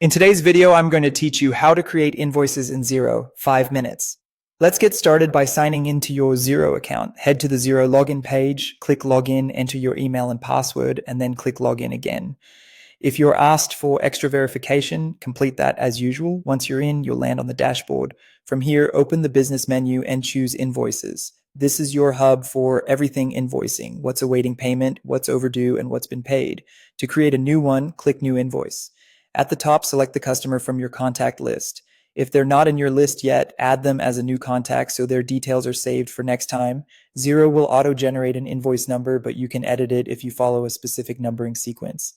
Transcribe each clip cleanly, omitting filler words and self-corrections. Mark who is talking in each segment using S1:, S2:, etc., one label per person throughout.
S1: In today's video, I'm going to teach you how to create invoices in Xero, 5 minutes. Let's get started by signing into your Xero account. Head to the Xero login page, click login, enter your email and password, and then click login again. If you're asked for extra verification, complete that as usual. Once you're in, you'll land on the dashboard. From here, open the business menu and choose Invoices. This is your hub for everything invoicing, what's awaiting payment, what's overdue, and what's been paid. To create a new one, click New Invoice. At the top, select the customer from your contact list. If they're not in your list yet, add them as a new contact so their details are saved for next time. Xero will auto-generate an invoice number, but you can edit it if you follow a specific numbering sequence.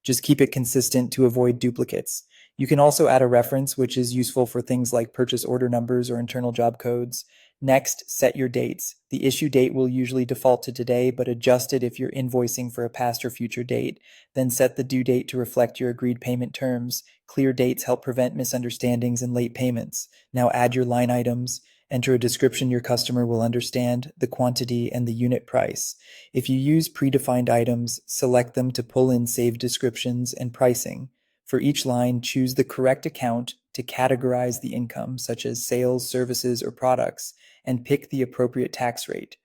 S1: Just keep it consistent to avoid duplicates. You can also add a reference, which is useful for things like purchase order numbers or internal job codes. Next, set your dates. The issue date will usually default to today, but adjust it if you're invoicing for a past or future date. Then set the due date to reflect your agreed payment terms. Clear dates help prevent misunderstandings and late payments. Now add your line items. Enter a description your customer will understand, the quantity, and the unit price. If you use predefined items, select them to pull in saved descriptions and pricing. For each line, choose the correct account to categorize the income, such as sales, services, or products, and pick the appropriate tax rate.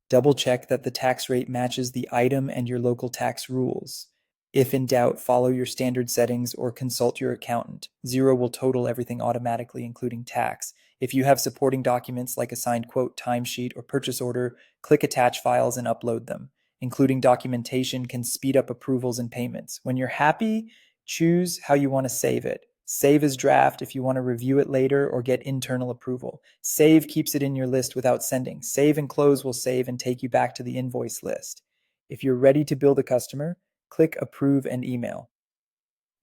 S1: Double check that the tax rate matches the item and your local tax rules. If in doubt, follow your standard settings or consult your accountant. Xero will total everything automatically, including tax. If you have supporting documents like a signed quote, timesheet, or purchase order, click Attach Files and upload them. Including documentation can speed up approvals and payments. When you're happy, choose how you want to save it. Save as draft if you want to review it later or get internal approval. Save keeps it in your list without sending. Save and close will save and take you back to the invoice list. If you're ready to bill the customer, click Approve and Email.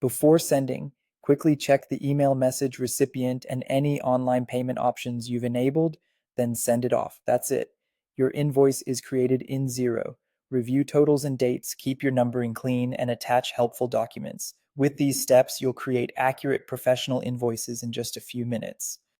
S1: Before sending, quickly check the email message recipient and any online payment options you've enabled, then send it off. That's it. Your invoice is created in Xero. Review totals and dates, keep your numbering clean, and attach helpful documents. With these steps, you'll create accurate professional invoices in just a few minutes.